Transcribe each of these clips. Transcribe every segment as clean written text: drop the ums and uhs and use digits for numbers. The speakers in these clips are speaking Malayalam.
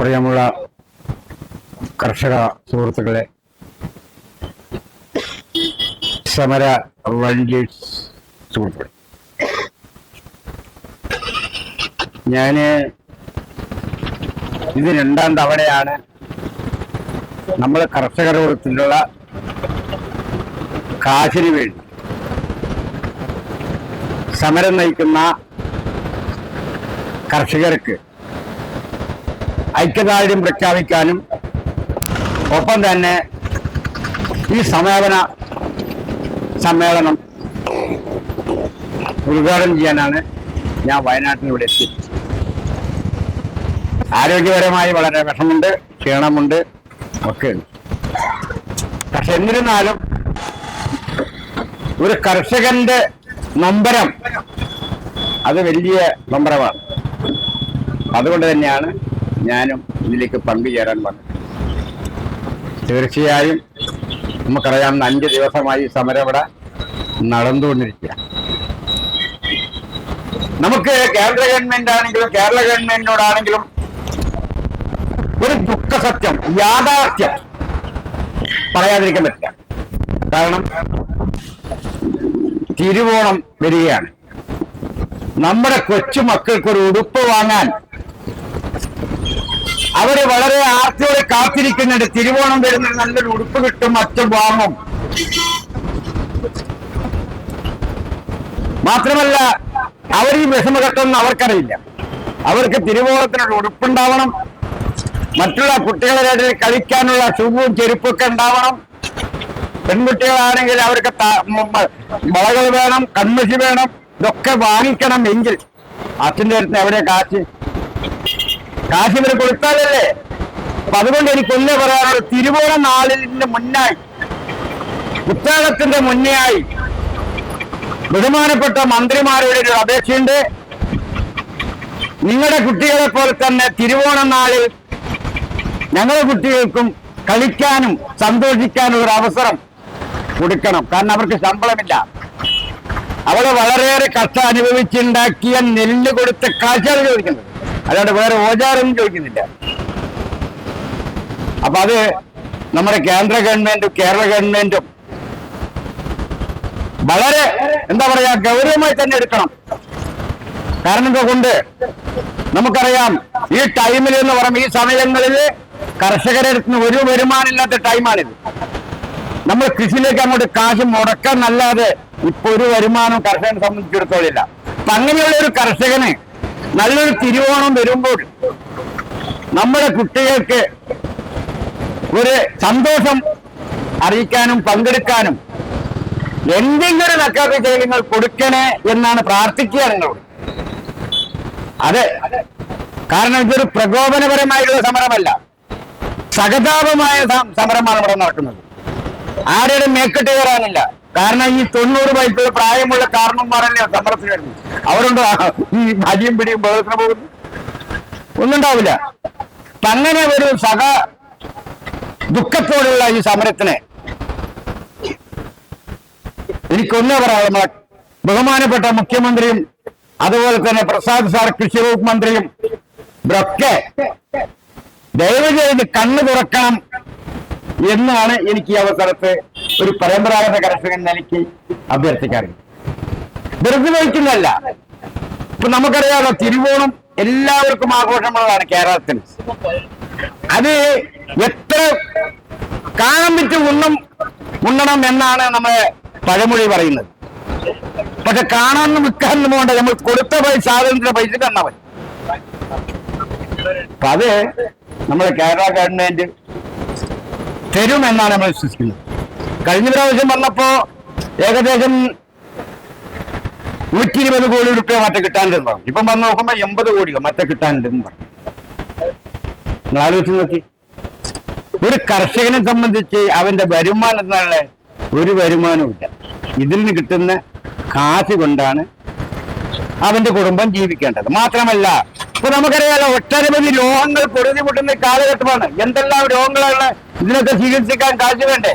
പ്രിയമുള്ള കർഷക സുഹൃത്തുക്കളെ, സമര വോളണ്ടിയേഴ്സ് സുഹൃത്തുക്കളെ, ഇത് രണ്ടാം തവണയാണ് നമ്മൾ കർഷകരോടത്തിലുള്ള കാശിന് വേണ്ടി സമരം നയിക്കുന്ന കർഷകർക്ക് ഐക്യദാർഢ്യം പ്രഖ്യാപിക്കാനും ഒപ്പം തന്നെ ഈ സമ്മേളനം ഉദ്ഘാടനം ചെയ്യാനാണ് ഞാൻ വയനാട്ടിലൂടെ എത്തി. ആരോഗ്യപരമായി വളരെ വിഷമുണ്ട്, ക്ഷീണമുണ്ട്, ഒക്കെ ഉണ്ട്. പക്ഷെ എന്നിരുന്നാലും ഒരു കർഷകന്റെ നൊമ്പരം അത് വലിയ നൊമ്പരമാണ്. അതുകൊണ്ട് തന്നെയാണ് ഞാനും ഇതിലേക്ക് പങ്കുചേരാൻ വന്നത്. തീർച്ചയായും നമുക്കറിയാം, 5 ദിവസമായി സമരം ഇവിടെ നടന്നുകൊണ്ടിരിക്കുക. നമുക്ക് കേന്ദ്ര ഗവൺമെന്റ് ആണെങ്കിലും കേരള ഗവൺമെന്റിനോടാണെങ്കിലും ഒരു ദുഃഖസത്യം, യാഥാർത്ഥ്യം പറയാതിരിക്കാൻ പറ്റില്ല. കാരണം തിരുവോണം വരികയാണ്. നമ്മുടെ കൊച്ചുമക്കൾക്കൊരു ഉടുപ്പ് വാങ്ങാൻ അവര് വളരെ ആർത്തിയോടെ കാത്തിരിക്കുന്നുണ്ട്. തിരുവോണം വരുന്ന നല്ലൊരു ഉടുപ്പ് കിട്ടും, മറ്റും വാങ്ങും. മാത്രമല്ല, അവർ ഈ വിഷമഘട്ടമൊന്നും അവർക്കറിയില്ല. അവർക്ക് തിരുവോണത്തിനൊരു ഉടുപ്പുണ്ടാവണം, മറ്റുള്ള കുട്ടികളുടെ ഇടയിൽ കളിക്കാനുള്ള ഷൂവും ചെരുപ്പൊക്കെ ഉണ്ടാവണം. പെൺകുട്ടികളാണെങ്കിൽ അവർക്ക് വളകൾ വേണം, കൺമഷി വേണം. ഇതൊക്കെ വാങ്ങിക്കണം. എങ്കിൽ അച്ഛൻ്റെ അടുത്ത് എവിടെ കാശ് ഇവർ കൊടുത്താലല്ലേ? അപ്പൊ അതുകൊണ്ട് എനിക്കൊന്നേ പറയാനുള്ളത്, തിരുവോണ നാളിന്റെ മുന്നായി, ഉത്രാടത്തിന്റെ മുന്നേയായി ബഹുമാനപ്പെട്ട മന്ത്രിമാരുടെ ഒരു അപേക്ഷയുണ്ട്. നിങ്ങളുടെ കുട്ടികളെ പോലെ തന്നെ തിരുവോണ നാളിൽ ഞങ്ങളുടെ കുട്ടികൾക്കും കളിക്കാനും സന്തോഷിക്കാനും ഒരു അവസരം കൊടുക്കണം. കാരണം അവർക്ക് ശമ്പളമില്ല. അവള് വളരെയേറെ കഷ്ടം അനുഭവിച്ചുണ്ടാക്കിയ നെല്ല് കൊടുത്ത കാശാണ് ചോദിക്കുന്നത്, അല്ലാണ്ട് വേറെ ഓജാറൊന്നും ചോദിക്കുന്നില്ല. അപ്പൊ അത് നമ്മുടെ കേന്ദ്ര ഗവൺമെന്റും കേരള ഗവൺമെന്റും വളരെ ഗൗരവമായി തന്നെ എടുക്കണം. കാരണം എന്തുകൊണ്ട് നമുക്കറിയാം, ഈ ടൈമിൽ എന്ന് പറയുമ്പോൾ ഈ സമയങ്ങളിൽ കർഷകരുടെ അടുത്ത് ഒരു വരുമാനമില്ലാത്ത ടൈമാണിത്. നമ്മൾ കൃഷിയിലേക്ക് അങ്ങോട്ട് കാശ് മുടക്കാൻ അല്ലാതെ ഇപ്പൊ ഒരു വരുമാനം കർഷകനെ സംബന്ധിച്ചിടത്തോളില്ല. അപ്പൊ അങ്ങനെയുള്ള ഒരു കർഷകന് നല്ലൊരു തിരുവോണം വരുമ്പോൾ നമ്മുടെ കുട്ടികൾക്ക് ഒരു സന്തോഷം അറിയിക്കാനും പങ്കെടുക്കാനും എന്തെങ്കിലും നക്കാത്ത കാര്യങ്ങൾ കൊടുക്കണേ എന്നാണ് പ്രാർത്ഥിക്കുക നിങ്ങളോട്. അതെ, കാരണം ഇതൊരു പ്രകോപനപരമായിട്ടുള്ള സമരമല്ല, സഹതാപമായ സമരമാണ് ഇവിടെ നടക്കുന്നത്. ആരുടെ മേക്കെട്ട് കയറാനില്ല. കാരണം ഈ 90 വയസ്സുള്ള പ്രായമുള്ള കാരണന്മാരല്ലേ സമരത്തിന് വരുന്നത്. അവരുണ്ടോ ഈ അടിയും പിടിയും ബഹളത്തിന് പോകുന്നു? ഒന്നുണ്ടാവില്ല. അപ്പൊ അങ്ങനെ ഒരു ദുഃഖത്തോടുള്ള ഈ സമരത്തിന് എനിക്കൊന്നേ പറയാം, നമ്മളെ ബഹുമാനപ്പെട്ട മുഖ്യമന്ത്രിയും അതുപോലെ തന്നെ പ്രസാദ് സാർ കൃഷി വകുപ്പ് മന്ത്രിയും ഇവരൊക്കെ ദയവ് ചെയ്ത് കണ്ണു തുറക്കണം എന്നാണ് എനിക്ക് ഈ അവസരത്ത് ഒരു പരമ്പരാഗത കർഷകൻ എനിക്ക് അഭ്യർത്ഥിക്കാറുണ്ട്. വെറുതെ വഹിക്കുന്നതല്ല. ഇപ്പൊ നമുക്കറിയാമല്ലോ, തിരുവോണം എല്ലാവർക്കും ആഘോഷമുള്ളതാണ് കേരളത്തിൽ. അത് എത്ര കാലം വിറ്റ് ഉണ്ണണം എന്നാണ് നമ്മളെ പഴമൊഴി പറയുന്നത്. പക്ഷെ കാണാനും വിൽക്കാനും പോകണ്ട, നമ്മൾ കൊടുത്ത സാധനത്തിന്റെ പൈസ തന്നാ മതി. അപ്പൊ അത് നമ്മുടെ കേരള ഗവൺമെന്റ് തരുമെന്നാണ് നമ്മൾ വിശ്വസിക്കുന്നത്. കഴിഞ്ഞ പ്രാവശ്യം വന്നപ്പോ ഏകദേശം 120 കോടി രൂപ മറ്റേ കിട്ടാനുണ്ടെന്ന് പറഞ്ഞു. ഇപ്പം വന്ന് നോക്കുമ്പോ 80 കോടിയോ മറ്റേ കിട്ടാനുണ്ടെന്ന് പറഞ്ഞു. നിങ്ങൾ ആലോചിച്ച് നോക്കി, ഒരു കർഷകനെ സംബന്ധിച്ച് അവന്റെ വരുമാനം എന്നുള്ള ഒരു വരുമാനവും ഇല്ല. ഇതിൽ നിന്ന് കിട്ടുന്ന കാശ് കൊണ്ടാണ് അവന്റെ കുടുംബം ജീവിക്കേണ്ടത്. മാത്രമല്ല, ഇപ്പൊ നമുക്കറിയാലോ, ഒട്ടനവധി രോഗങ്ങൾ പൊറുതിമുട്ടുന്ന കാലഘട്ടമാണ്. എന്തെല്ലാം രോഗങ്ങളാണ്, ഇതിനൊക്കെ ചികിത്സിക്കാൻ കാശ് വേണ്ടേ,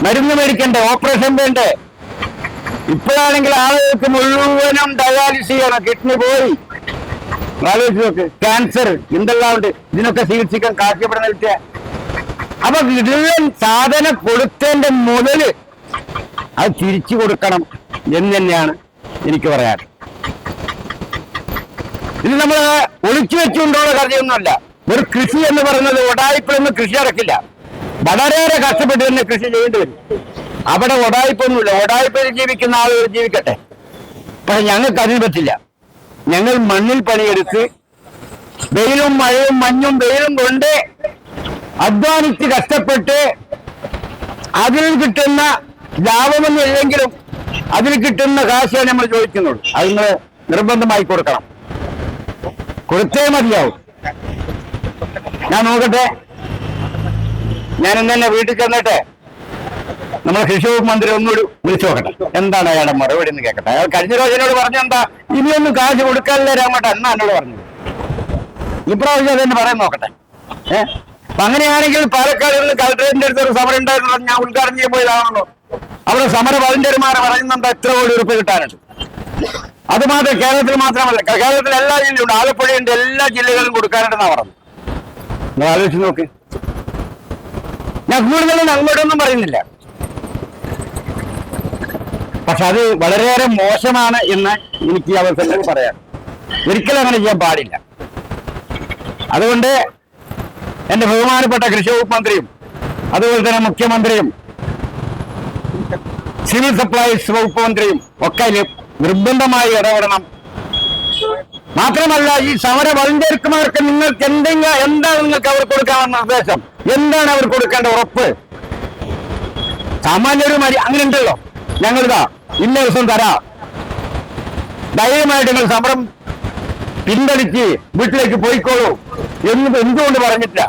മരുന്ന് മേടിക്കണ്ടേ, ഓപ്പറേഷൻ വേണ്ടേ? ഇപ്പോഴാണെങ്കിൽ ആളുകൾക്ക് മുഴുവനും ഡയാലിസിസ് ചെയ്യണം. കിഡ്നി പോയി, ആലോചിച്ച് നോക്ക്. ക്യാൻസർ എന്തെല്ലാം ഉണ്ട്, ഇതിനൊക്കെ ചികിത്സിക്കാൻ കാഴ്ചപ്പെടുന്ന. അപ്പൊ ഇതിലും സാധനം കൊടുത്തതിന്റെ മുതല് അത് തിരിച്ചു കൊടുക്കണം എന്ന് തന്നെയാണ് എനിക്ക് പറയാൻ. ഇത് നമ്മൾ ഒളിച്ചു വെച്ചുകൊണ്ടുള്ള കഥയൊന്നുമല്ല. ഒരു കൃഷി എന്ന് പറയുന്നത് ഒടായ്പൊന്നും കൃഷി നടക്കില്ല. വളരെയേറെ കഷ്ടപ്പെട്ട് തന്നെ കൃഷി ചെയ്യേണ്ടി വരും. അവിടെ ഒടായ്പൊന്നുമില്ല. ഒടായ്പയിൽ ജീവിക്കുന്ന ആളുകൾ ജീവിക്കട്ടെ. പക്ഷെ ഞങ്ങൾക്ക് അതിന് പറ്റില്ല. ഞങ്ങൾ മണ്ണിൽ പണിയെടുത്ത് വെയിലും മഴയും മഞ്ഞും വെയിലും കൊണ്ട് അധ്വാനിച്ച് കഷ്ടപ്പെട്ട് അതിൽ കിട്ടുന്ന ലാഭമൊന്നും ഇല്ലെങ്കിലും അതിൽ കിട്ടുന്ന കാശേ നമ്മൾ ചോദിക്കുന്നുള്ളൂ. അതിന് നിർബന്ധമായി കൊടുക്കണം. കൊടുത്തേ മതിയാവും. ഞാൻ നോക്കട്ടെ, ഞാൻ ഇന്നെ വീട്ടിൽ ചെന്നിട്ട് നമ്മൾ കൃഷി വകുപ്പ് മന്ത്രി ഒന്നുകൂടി വിളിച്ചു നോക്കട്ടെ, എന്താണ് അയാളുടെ മറുപടി എന്ന് കേൾക്കട്ടെ. അയാൾ കഴിഞ്ഞ പ്രാവശ്യം എന്നോട് പറഞ്ഞെന്താ, ഇനിയൊന്നും കാശ് കൊടുക്കാനില്ല രാമേട്ട എന്നാ എന്നോട് പറഞ്ഞത്. ഇപ്രാവശ്യം അതെന്നെ പറയാൻ നോക്കട്ടെ. അപ്പൊ അങ്ങനെയാണെങ്കിൽ പാലക്കാട് കളക്ടറേറ്റിന്റെ അടുത്ത് ഒരു സമരം ഉണ്ടായിരുന്നു, ഞാൻ ഉദ്ഘാടനം ചെയ്യാൻ പോയതാണല്ലോ. അവിടെ സമര വളണ്ടിയർമാരെ പറയുന്നുണ്ട് എത്ര കോടി രൂപ കിട്ടാനുണ്ട്. അത് മാത്രം കേരളത്തിൽ മാത്രമല്ല, കേരളത്തിലെ എല്ലാ ജില്ലയുണ്ട്, ആലപ്പുഴയുണ്ട്, എല്ലാ ജില്ലകളിലും കൊടുക്കാനുണ്ടെന്നാ പറഞ്ഞു. നിങ്ങൾ ആലോചിച്ച് നോക്ക്. ഞാൻ കൂടുതലും അങ്ങോട്ടൊന്നും പറയുന്നില്ല, പക്ഷെ അത് വളരെയേറെ മോശമാണ് എന്ന് എനിക്ക് ഈ അവസരത്തിൽ പറയാം. ഒരിക്കലും അങ്ങനെ ചെയ്യാൻ പാടില്ല. അതുകൊണ്ട് എന്റെ ബഹുമാനപ്പെട്ട കൃഷി വകുപ്പ് മന്ത്രിയും അതുപോലെ തന്നെ മുഖ്യമന്ത്രിയും സിവിൽ സപ്ലൈസ് വകുപ്പ് മന്ത്രിയും ഒക്കെ നിർബന്ധമായി ഇടപെടണം. മാത്രമല്ല, ഈ സമര വളണ്ടിയർമാർക്ക് നിങ്ങൾക്ക് എന്താണ് നിങ്ങൾക്ക് അവർ കൊടുക്കാനുള്ള നിർദ്ദേശം, എന്താണ് അവർ കൊടുക്കേണ്ട ഉറപ്പ്? സാമാന്യൊരു അങ്ങനെ ഉണ്ടല്ലോ, ഞങ്ങളിതാ ഇന്ന ദിവസം തരാം, ധൈര്യമായിട്ട് നിങ്ങൾ സമരം പിൻവലിച്ച് വീട്ടിലേക്ക് പോയിക്കോളൂ എന്ന് എന്തുകൊണ്ട് പറഞ്ഞിട്ടില്ല?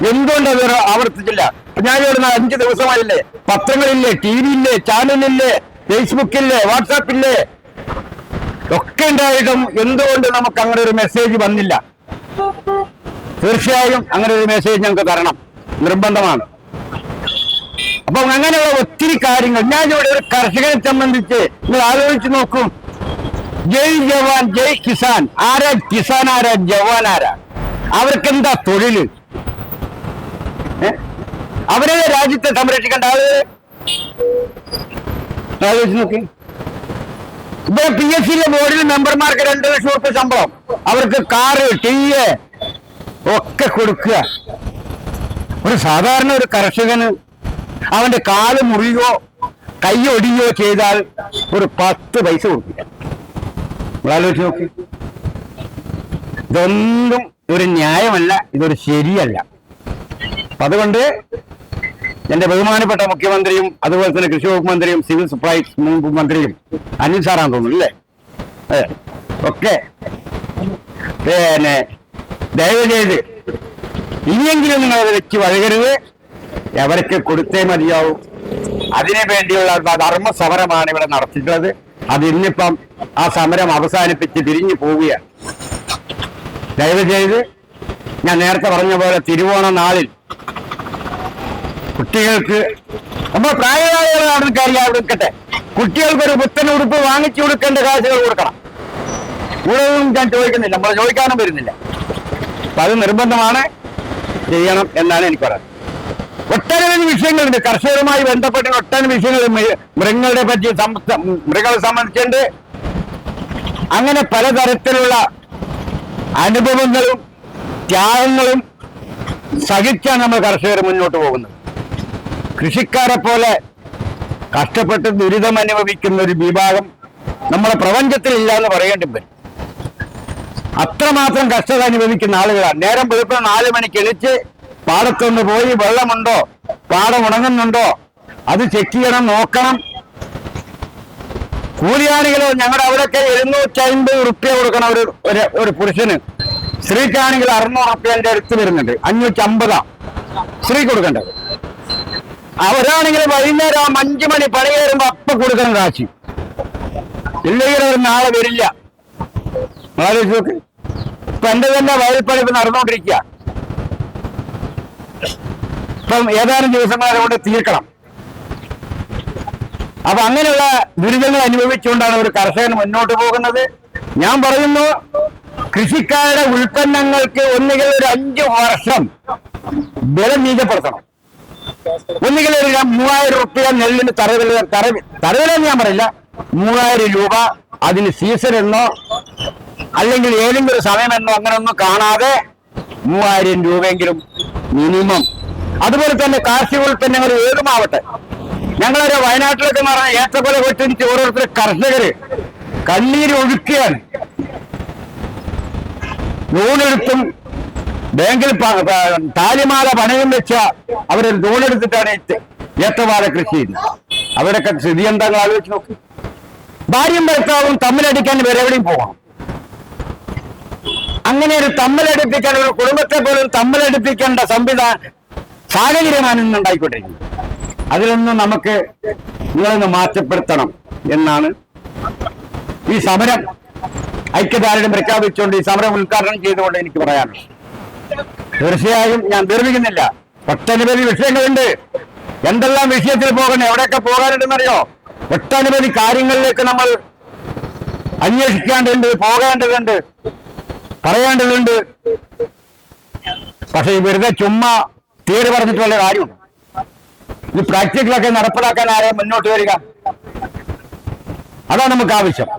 എന്തുകൊണ്ട് അത് ആവർത്തിച്ചില്ല? ഞാൻ ഇവിടുന്ന് 5 ദിവസമായില്ലേ, പത്രങ്ങളില്ലേ, TV ഇല്ലേ, ചാനലില്ലേ, ഫേസ്ബുക്കില്ലേ, വാട്സാപ്പില്ലേ ഒക്കെ ഉണ്ടായിട്ടും എന്തുകൊണ്ട് നമുക്ക് അങ്ങനെ ഒരു മെസ്സേജ് വന്നില്ല? തീർച്ചയായും അങ്ങനെ ഒരു മെസ്സേജ് ഞങ്ങൾക്ക് തരണം, നിർബന്ധമാണ്. അപ്പൊ അങ്ങനെയുള്ള ഒത്തിരി കാര്യങ്ങൾ ഞാൻ ഇവിടെ ഒരു കർഷകനെ സംബന്ധിച്ച് നിങ്ങൾ ആലോചിച്ച് നോക്കും. ജയ് ജവാൻ ജയ് കിസാൻ. ആരാ കിസാൻ, ആരാ ജവാൻ, ആരാ? അവർക്കെന്താ തൊഴില്? അവരെ രാജ്യത്തെ സംരക്ഷിക്കേണ്ട ആളുകൾ ആലോചിച്ച് നോക്കി. ഇവിടെ PSC ബോർഡിൽ മെമ്പർമാർക്ക് 2 ലക്ഷം രൂപ ശമ്പളം, അവർക്ക് കാറ്, TV ഒക്കെ കൊടുക്കുക. ഒരു സാധാരണ ഒരു കർഷകന് അവന്റെ കാല് മുറിയോ കൈ ഒടിയോ ചെയ്താൽ ഒരു 10 പൈസ കൊടുക്കില്ല. ആലോചിച്ച് നോക്കി. ഇതൊന്നും ഒരു ന്യായമല്ല, ഇതൊരു ശരിയല്ല. അതുകൊണ്ട് എന്റെ ബഹുമാനപ്പെട്ട മുഖ്യമന്ത്രിയും അതുപോലെ തന്നെ കൃഷി വകുപ്പ് മന്ത്രിയും സിവിൽ സപ്ലൈസ് മന്ത്രിയും അനിൽ സാറാന്ന് തോന്നുന്നു അല്ലേ, ഒക്കെ പിന്നെ ദയവ് ചെയ്ത് ഇനിയെങ്കിലും നിങ്ങൾ അത് വെച്ച് വഴകരുത്. അവർക്ക് കൊടുത്തേ മതിയാവും. അതിനു വേണ്ടിയുള്ള ധർമ്മ സമരമാണ് ഇവിടെ നടത്തിയിട്ടുള്ളത്. അത് ഇന്നിപ്പം ആ സമരം അവസാനിപ്പിച്ച് തിരിഞ്ഞു പോവുകയാണ്. ദയവ് ചെയ്ത് ഞാൻ നേരത്തെ പറഞ്ഞ പോലെ തിരുവോണ നാളിൽ കുട്ടികൾക്ക്, നമ്മൾ പ്രായമായ ആൾക്കാർ നിൽക്കട്ടെ, കുട്ടികൾക്കൊരു പുത്തൻ ഉടുപ്പ് വാങ്ങിച്ചു കൊടുക്കേണ്ട കാശുകൾ കൊടുക്കണം. കൂടുതലും ഞാൻ ചോദിക്കുന്നില്ല, നമ്മൾ ചോദിക്കാനും വരുന്നില്ല. അപ്പൊ അത് നിർബന്ധമാണ്, ചെയ്യണം എന്നാണ് എനിക്ക് പറയുന്നത്. ഒട്ടനവധി വിഷയങ്ങളുണ്ട് കർഷകരുമായി ബന്ധപ്പെട്ട ഒട്ടനവധി വിഷയങ്ങൾ. മൃഗങ്ങളെ പറ്റി, മൃഗങ്ങളെ സംബന്ധിച്ചുണ്ട്. അങ്ങനെ പലതരത്തിലുള്ള അനുഭവങ്ങളും ത്യാഗങ്ങളും സഹിച്ചാണ് നമ്മൾ കർഷകർ മുന്നോട്ട് പോകുന്നത്. കൃഷിക്കാരെ പോലെ കഷ്ടപ്പെട്ട് ദുരിതം അനുഭവിക്കുന്ന ഒരു വിഭാഗം നമ്മളെ പ്രപഞ്ചത്തിൽ ഇല്ല എന്ന് പറയേണ്ടി വരും. അത്രമാത്രം കഷ്ടത അനുഭവിക്കുന്ന ആളുകളാണ്. നേരം വെളുപ്പിന് 4 മണിക്ക് എണിച്ച് പാടത്തൊന്ന് പോയി വെള്ളമുണ്ടോ, പാടം ഉണങ്ങുന്നുണ്ടോ അത് ചെക്ക് ചെയ്യണം, നോക്കണം. കൂലിയാണെങ്കിലോ ഞങ്ങളുടെ അവിടെയൊക്കെ 750 റുപ്യ കൊടുക്കണം ഒരു പുരുഷന്. സ്ത്രീക്കാണെങ്കിൽ 600 റുപ്യന്റെ അടുത്ത് വരുന്നുണ്ട്. 550 സ്ത്രീ കൊടുക്കേണ്ടത്. അവരാണെങ്കിൽ വൈകുന്നേരം 5 മണി പണി കയറുമ്പോ അപ്പൊ കൊടുക്കണം കാശ്. ഇല്ലെങ്കിൽ അവർ നാളെ വരില്ല. ആലോചിച്ച് നോക്ക്. ഇപ്പൊ എന്റെ തന്നെ വയൽപ്പണി ഇപ്പൊ നടന്നുകൊണ്ടിരിക്കുക. ഇപ്പം ഏതാനും ദിവസങ്ങൾ കൊണ്ട് തീർക്കണം. അപ്പൊ അങ്ങനെയുള്ള ദുരിതങ്ങൾ അനുഭവിച്ചുകൊണ്ടാണ് ഒരു കർഷകൻ മുന്നോട്ട് പോകുന്നത്. ഞാൻ പറയുന്നു, കൃഷിക്കാരുടെ ഉൽപ്പന്നങ്ങൾക്ക് ഒന്നുകിൽ ഒരു 5 വർഷം വില നിജപ്പെടുത്തണം. ഒന്നുകിൽ ഒരു 3000 റുപ്യ നെല്ലിന് തറവിലെന്ന് ഞാൻ പറയില്ല, 3000 രൂപ അതിന് സീസൺ എന്നോ അല്ലെങ്കിൽ ഏതെങ്കിലും ഒരു സമയമെന്നോ അങ്ങനെയൊന്നും കാണാതെ 3000 രൂപയെങ്കിലും മിനിമം. അതുപോലെ തന്നെ കാർഷിക ഉൽപ്പന്നങ്ങൾ ഏതുമാവട്ടെ, ഞങ്ങളൊരു വയനാട്ടിലൊക്കെ എന്ന് പറഞ്ഞാൽ ഏത്തക്കൊല വെട്ടിച്ച് ഓരോരുത്തർ കർഷകര് കണ്ണീര് ഒഴുക്കുകയാണ്. ലോണെടുത്തും ബാങ്കിൽ താലിമാല പണയം വെച്ച അവര് ലോണെടുത്തിട്ടാണ് ഏത്തവാഴ കൃഷി ചെയ്യുന്നത്. അവരൊക്കെ സ്ഥിതി എന്താണെന്ന് ആലോചിച്ച് നോക്ക്. ഭാര്യയും ഭർത്താവും തമ്മിലടിക്കാൻ വേറെ എവിടെയും പോകണം. അങ്ങനെ ഒരു തമ്മിലടിപ്പിക്കാൻ, ഒരു കുടുംബത്തെ പോലും തമ്മിലടിപ്പിക്കേണ്ട സാഹചര്യമാണ് ഇന്ന് ഉണ്ടായിക്കൊണ്ടിരിക്കുന്നത്. അതിലൊന്നും നമുക്ക് നിങ്ങളൊന്ന് മാറ്റപ്പെടുത്തണം എന്നാണ് ഈ സമരം ഐക്യദാർഢ്യം പ്രഖ്യാപിച്ചുകൊണ്ട് ഈ സമരം ഉദ്ഘാടനം ചെയ്തുകൊണ്ട് എനിക്ക് പറയാനുള്ളത്. തീർച്ചയായും ഞാൻ ദീർഘിക്കുന്നില്ല. ഒട്ടനവധി വിഷയങ്ങളുണ്ട്. എന്തെല്ലാം വിഷയത്തിൽ പോകണം, എവിടെയൊക്കെ പോകാനുണ്ടെന്നറിയോ? ഒട്ടനവധി കാര്യങ്ങളിലേക്ക് നമ്മൾ അന്വേഷിക്കേണ്ടതുണ്ട്, പോകേണ്ടതുണ്ട്, പറയേണ്ടതുണ്ട്. പക്ഷെ ഈ വെറുതെ ചുമ്മാ തീരെ പറഞ്ഞിട്ട് വല്ല കാര്യമുണ്ട്? ഇത് പ്രാക്ടിക്കലൊക്കെ നടപ്പിലാക്കാൻ ആരെയും മുന്നോട്ട് വരിക, അതാണ് നമുക്ക് ആവശ്യം.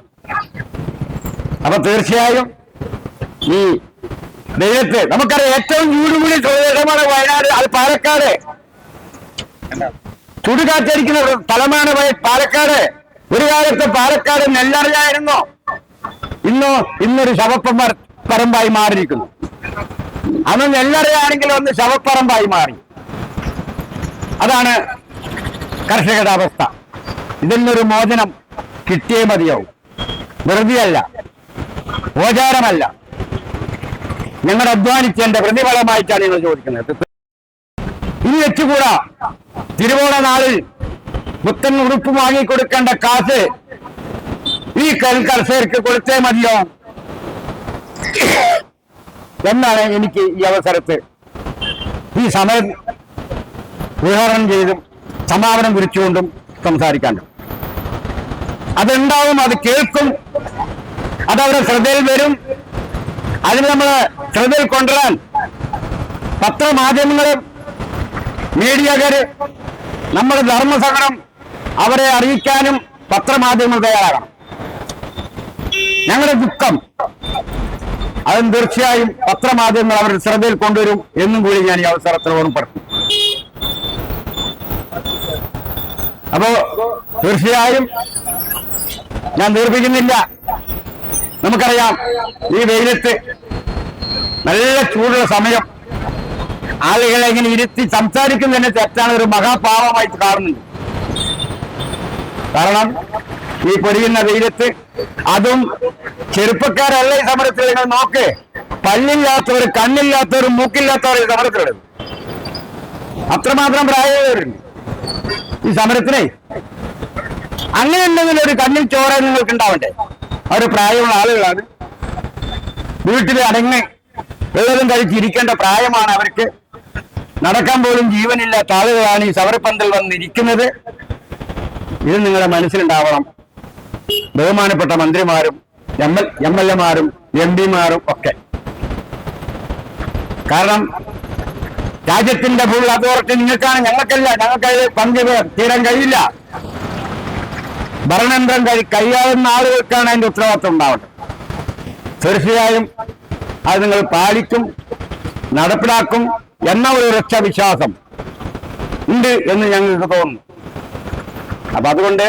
അപ്പൊ തീർച്ചയായും ഈ ദൈവത്തെ നമുക്കറിയാം, ഏറ്റവും ചൂടുകൂടി പ്രദേശമാണ് വയനാട്, അത് പാലക്കാട്. ചുടുകാറ്റടിക്കുന്ന സ്ഥലമാണ് പാലക്കാട്. ഒരു കാലത്ത് പാലക്കാട് നെല്ലറിയായിരുന്നു, ഇന്നൊരു ശവപ്പറമ്പായി മാറിയിരിക്കുന്നു. അന്ന് നെല്ലറിയാണെങ്കിൽ ഒന്ന് ശവപ്പറമ്പായി മാറി. അതാണ് കർഷകരുടെ അവസ്ഥ. ഇതിനൊരു മോചനം കിട്ടിയേ മതിയാവും. വെറുതെയല്ല, ഓചാരമല്ല, ഞങ്ങൾ അധ്വാനിച്ചതിന്റെ പ്രതിഫലമായിട്ടാണ് നിങ്ങൾ ചോദിക്കുന്നത്. ഇനി വെച്ചുകൂടാ. തിരുവോണ നാളിൽ പുത്തൻ ഉടുപ്പ് വാങ്ങിക്കൊടുക്കേണ്ട കാശ് ഈ കർഷകർക്ക് കൊടുത്തേ മതിയോ എന്നാണ് എനിക്ക് ഈ അവസരത്ത് ഈ സമയം ഉദാഹരണം ചെയ്തും സമാപനം കുറിച്ചുകൊണ്ടും സംസാരിക്കാനുണ്ട്. അതുണ്ടാവും, അത് കേൾക്കും, അതവരുടെ ശ്രദ്ധയിൽ വരും. അതിന് നമ്മൾ ശ്രദ്ധയിൽ കൊണ്ടുവരാൻ പത്രമാധ്യമങ്ങളും മീഡിയക്കാര്, നമ്മുടെ ധർമ്മസംഘടന അവരെ അറിയിക്കാനും പത്രമാധ്യമങ്ങൾ തയ്യാറാകണം. ഞങ്ങളുടെ ദുഃഖം അതും തീർച്ചയായും പത്രമാധ്യമങ്ങൾ അവരുടെ ശ്രദ്ധയിൽ കൊണ്ടുവരും എന്നും കൂടി ഞാൻ ഈ അവസരത്തിൽ ഓർമ്മപ്പെടുത്തും. അപ്പോ തീർച്ചയായും ഞാൻ ദീർഘിക്കുന്നില്ല. നമുക്കറിയാം, ഈ വെയിലത്ത് നല്ല ചൂടുള്ള സമയം ആളുകളെ ഇങ്ങനെ ഇരുത്തി സംസാരിക്കുന്നതിന് തെറ്റാണ്, ഒരു മഹാപാപമായിട്ട് കാണുന്നുണ്ട്. കാരണം ഈ പൊരിയുന്ന വെയിലത്ത്, അതും ചെറുപ്പക്കാരല്ല ഈ സമരത്തിൽ. നിങ്ങൾ നോക്ക്, പല്ലില്ലാത്തവർ, കണ്ണില്ലാത്തവർ, മൂക്കില്ലാത്തവർ ഈ സമരത്തിലിടുന്നു. അത്രമാത്രം പ്രായമുള്ളവരുണ്ട് ഈ സമരത്തിനെ. അങ്ങനെ ഉണ്ടെങ്കിൽ ഒരു കണ്ണിൽ ചോര നിങ്ങൾക്ക് ഉണ്ടാവണ്ടേ? അവർ പ്രായമുള്ള ആളുകളാണ്, വീട്ടിൽ അടങ്ങി വെള്ളവും കഴിച്ചിരിക്കേണ്ട പ്രായമാണ് അവർക്ക്. നടക്കാൻ പോലും ജീവനില്ലാത്ത ആളുകളാണ് ഈ സമരപ്പന്തൽ വന്നിരിക്കുന്നത്. ഇത് നിങ്ങളുടെ മനസ്സിലുണ്ടാവണം. ബഹുമാനപ്പെട്ട മന്ത്രിമാരും എം.എൽ.എമാരും എം.പിമാരും ഒക്കെ. കാരണം രാജ്യത്തിന്റെ ഫുൾ അതോറിറ്റി നിങ്ങൾക്കാണ്, ഞങ്ങൾക്കല്ല. ഞങ്ങൾക്ക് പങ്ക് തീരാൻ കഴിയില്ല. ഭരണയന്ത്രം കഴിയാവുന്ന ആളുകൾക്കാണ് അതിന്റെ ഉത്തരവാദിത്വം ഉണ്ടാവേണ്ടത്. തീർച്ചയായും അത് നിങ്ങൾ പാലിക്കും, നടപ്പിലാക്കും എന്ന ഒരു ഉറച്ച വിശ്വാസം ഉണ്ട് എന്ന് ഞങ്ങൾക്ക് തോന്നുന്നു. അപ്പൊ അതുകൊണ്ട്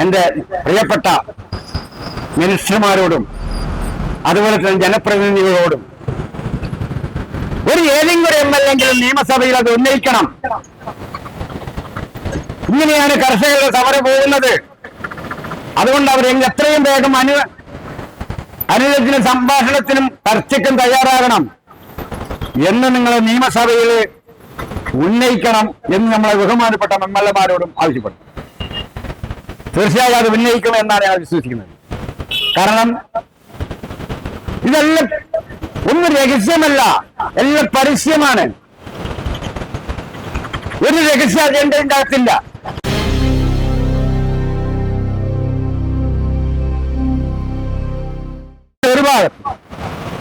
എന്റെ പ്രിയപ്പെട്ട മിനിസ്റ്റർമാരോടും അതുപോലെ തന്നെ ജനപ്രതിനിധികളോടും ഏതെങ്കിലും ഒരു എം.എൽ.എ. നിയമസഭയിൽ അത് ഉന്നയിക്കണം. ഇങ്ങനെയാണ് കർഷകരുടെ സമരം പോകുന്നത്. അതുകൊണ്ട് അവർ എത്രയും വേഗം അനുരഞ്ജന സംഭാഷണത്തിനും ചർച്ചയ്ക്കും തയ്യാറാകണം എന്ന് നിങ്ങൾ നിയമസഭയിൽ ഉന്നയിക്കണം എന്ന് നമ്മളെ ബഹുമാനപ്പെട്ട എം.എൽ.എമാരോടും ആവശ്യപ്പെട്ടു. തീർച്ചയായും അത് ഉന്നയിക്കണം എന്നാണ് ഞാൻ വിശ്വസിക്കുന്നത്. കാരണം ഇതെല്ലാം ഒന്നും രഹസ്യമല്ല, എല്ലാം പരസ്യമാണ്. ഒരു രഹസ്യ അജണ്ട ഉണ്ടാകത്തില്ല. ഒരു ഭാഗത്ത്.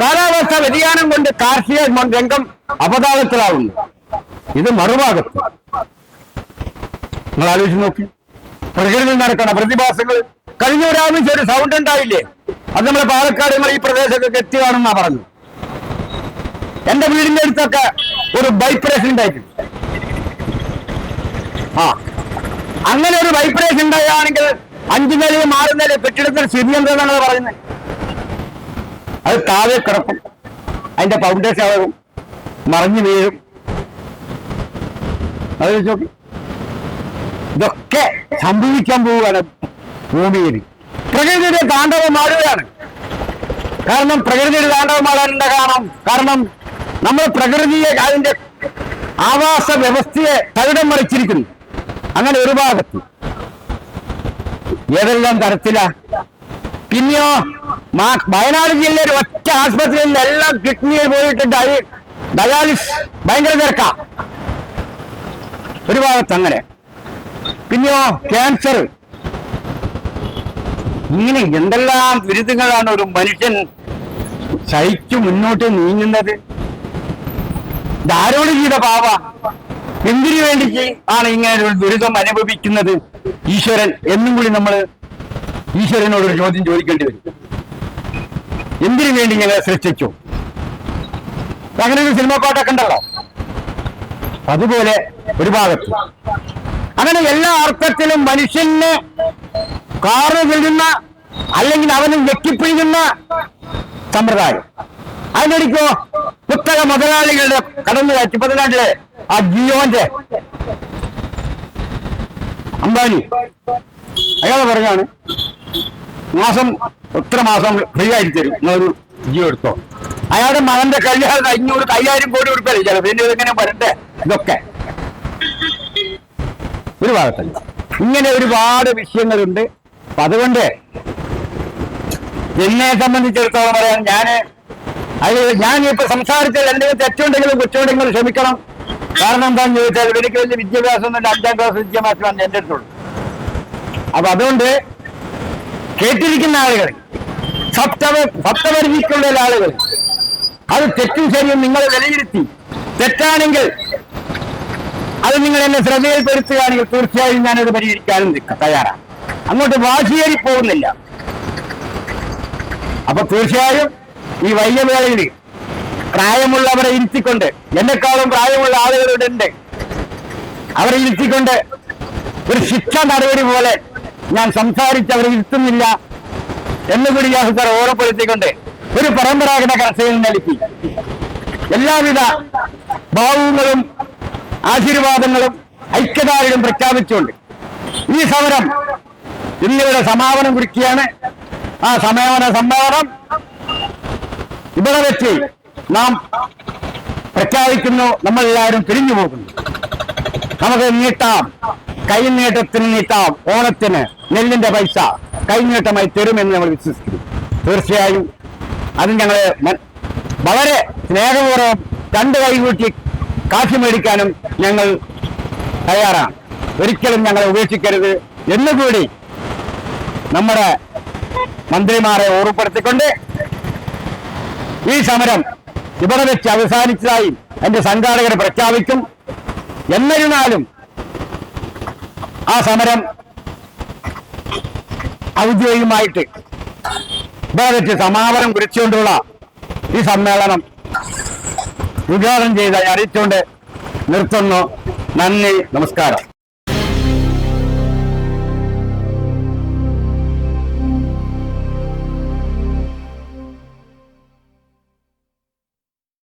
കാലാവസ്ഥ വ്യതിയാനം കൊണ്ട് കാർഷിക രംഗം അപതാളത്തിലാവുന്നു. ഇത് മറുഭാഗത്ത്. നിങ്ങൾ ആലോചിച്ച് നോക്കി, പ്രകൃതിയിൽ നടക്കുന്ന പ്രതിഭാസങ്ങൾ. കഴിഞ്ഞ ഒരാഴ്ച ഒരു സൗണ്ട് ഉണ്ടായില്ലേ, അത് നമ്മളെ പാലക്കാട് നിങ്ങൾ ഈ പ്രദേശത്തൊക്കെ എത്തിയാണെന്നാ പറഞ്ഞു. എന്റെ വീടിന്റെ അടുത്തൊക്കെ ഒരു വൈബ്രേഷൻ ഉണ്ടായിട്ടുണ്ട്. അങ്ങനെ ഒരു വൈബ്രേഷൻ ഉണ്ടായാണെങ്കിൽ 5 നിലയും 6 നിലയും കെട്ടിടത്തിൽ സ്ഥിതി എന്താണെന്നാണ് പറയുന്നത്. അത് താഴെ കിടക്കും, അതിന്റെ ഫൗണ്ടേഷൻ ആകും, മറിഞ്ഞു വീഴും. അത് നോക്കി, ഇതൊക്കെ സംഭവിക്കാൻ പോവുകയാണ് ഭൂമിയിൽ. പ്രകൃതിയുടെ താണ്ഡവം മാറുകയാണ്. കാരണം പ്രകൃതിയുടെ താണ്ഡവം മാറാനുള്ള കാരണം നമ്മൾ പ്രകൃതിയെ, അതിന്റെ ആവാസ വ്യവസ്ഥയെ തകിടം മറിച്ചിരിക്കുന്നു. അങ്ങനെ ഒരു ഭാഗത്ത് ഏതെല്ലാം തരത്തിലാ. പിന്നെയോ വയനാട് ജില്ലയിൽ ഒറ്റ ആശുപത്രിയിൽ എല്ലാം കിഡ്നിയിൽ പോയിട്ട് ഡയാലിസ് ഭയങ്കര തിരക്ക ഒരു ഭാഗത്ത്. അങ്ങനെ പിന്നെയോ ക്യാൻസർ. ഇങ്ങനെ എന്തെല്ലാം ദുരിതങ്ങളാണ് ഒരു മനുഷ്യൻ സഹിച്ചു മുന്നോട്ട് നീങ്ങുന്നത്. ധാരോട് ചെയ്ത പാവ എന്തിനു വേണ്ടി ആണ് ഇങ്ങനെ ഒരു ദുരിതം അനുഭവിക്കുന്നത് ഈശ്വരൻ എന്നും കൂടി നമ്മൾ ഈശ്വരനോടൊരു ചോദ്യം ചോദിക്കേണ്ടി വരും. എന്തിനു വേണ്ടി ഞങ്ങളെ സൃഷ്ടിച്ചു? അങ്ങനെ ഒരു സിനിമ പാട്ടൊക്കെ ഉണ്ടല്ലോ, അതുപോലെ ഒരു ഭാഗത്ത്. അങ്ങനെ എല്ലാ അർത്ഥത്തിലും മനുഷ്യന് കാറ് വീഴുന്ന അല്ലെങ്കിൽ അവന് ഞെക്കിപ്പിഴിയുന്ന സമ്പ്രദായം. അതിനൊരിക്കോ പുസ്തക മുതലാളികളുടെ കടന്നു കയറ്റി 14 ആ ജിയോന്റെ അംബാനി അയാൾ പറഞ്ഞാണ്, എത്ര മാസം ഫ്രീ ആയിട്ട് തരും, ഒരു ജിയോ എടുത്തോ. അയാളുടെ മകന്റെ കല്യാണം 500-1000 കോടി ഉറുപ്പിക ചില പിന്നെ ഇതെങ്ങനെ വരണ്ടേ. ഇതൊക്കെ ഒരു ഭാഗത്തല്ല. ഇങ്ങനെ ഒരുപാട് വിഷയങ്ങളുണ്ട്. അപ്പൊ അതുകൊണ്ട് എന്നെ സംബന്ധിച്ചിടത്തോളം പറയാൻ ഞാൻ ഇപ്പൊ സംസാരിച്ചാൽ എന്തെങ്കിലും തെറ്റുണ്ടെങ്കിലും കുറ്റമുണ്ടെങ്കിലും ക്ഷമിക്കണം. കാരണം എന്താണെന്ന് ചോദിച്ചാൽ എനിക്ക് വലിയ വിദ്യാഭ്യാസം ഒന്നുമില്ല, 5ാം ക്ലാസ് വിദ്യാഭ്യാസമാണ് എന്റെ അടുത്തുള്ളൂ. അപ്പൊ അതുകൊണ്ട് കേട്ടിരിക്കുന്ന ആളുകൾ, സപ്തപരിധിക്കുള്ള ആളുകൾ അത് തെറ്റും ശരിയും നിങ്ങൾ വിലയിരുത്തി, തെറ്റാണെങ്കിൽ അത് നിങ്ങൾ എന്നെ ശ്രദ്ധയിൽപ്പെടുത്തുകയാണെങ്കിൽ തീർച്ചയായും ഞാനത് പരിഹരിക്കാനും തയ്യാറാണ്. അങ്ങോട്ട് വാശിയേറി പോകുന്നില്ല. അപ്പൊ തീർച്ചയായും ഈ വൈകവേളയിൽ പ്രായമുള്ളവരെ ഇരുത്തിക്കൊണ്ട്, എന്നെക്കാളും പ്രായമുള്ള ആളുകളുണ്ട്, അവരെ ഇരുത്തിക്കൊണ്ട് ഒരു ശിക്ഷ നടപടി പോലെ ഞാൻ സംസാരിച്ച് അവരെ ഇരുത്തുന്നില്ല എന്നുകൂടി ഞാൻ ഓർമ്മപ്പെടുത്തിക്കൊണ്ട് ഒരു പരമ്പരാഗത കർഷകൻ നൽകി എല്ലാവിധ ഭാവങ്ങളും ആശീർവാദങ്ങളും ഐക്യദാർഢ്യം പ്രഖ്യാപിച്ചുകൊണ്ട് ഈ സമരം ഇന്നിവിടെ സമാപനം കുറിക്കുകയാണ്. ആ സമ്മേളനം ഇവിടെ വെച്ച് നാം പ്രഖ്യാപിക്കുന്നു. നമ്മളെല്ലാവരും പിരിഞ്ഞു പോകുന്നു. നമുക്ക് നീട്ടാം, കൈനീട്ടത്തിന് നീട്ടാം. ഓണത്തിന് നെല്ലിന്റെ പൈസ കൈനീട്ടമായി തരുമെന്ന് നമ്മൾ വിശ്വസിക്കുന്നു. തീർച്ചയായും അത് ഞങ്ങളെ വളരെ സ്നേഹപൂർവ്വം 2 കൈ കൂട്ടി കാശ് മേടിക്കാനും ഞങ്ങൾ തയ്യാറാണ്. ഒരിക്കലും ഞങ്ങളെ ഉപേക്ഷിക്കരുത് എന്നുകൂടി നമ്മുടെ മന്ത്രിമാരെ ഓർമ്മപ്പെടുത്തിക്കൊണ്ട് ഈ സമരം ഇവിടെ വെച്ച് അവസാനിച്ചതായി എന്റെ സംഘാടകരെ പ്രഖ്യാപിക്കും. എന്നിരുന്നാലും ആ സമരം ഔദ്യോഗികമായിട്ട് ഇവിടെ വെച്ച് സമാപനം കുറിച്ചുകൊണ്ടുള്ള ഈ സമ്മേളനം ഉദ്ഘാടനം ചെയ്ത് അറിയിച്ചുകൊണ്ട് നിർത്തുന്നു. നന്ദി, നമസ്കാരം.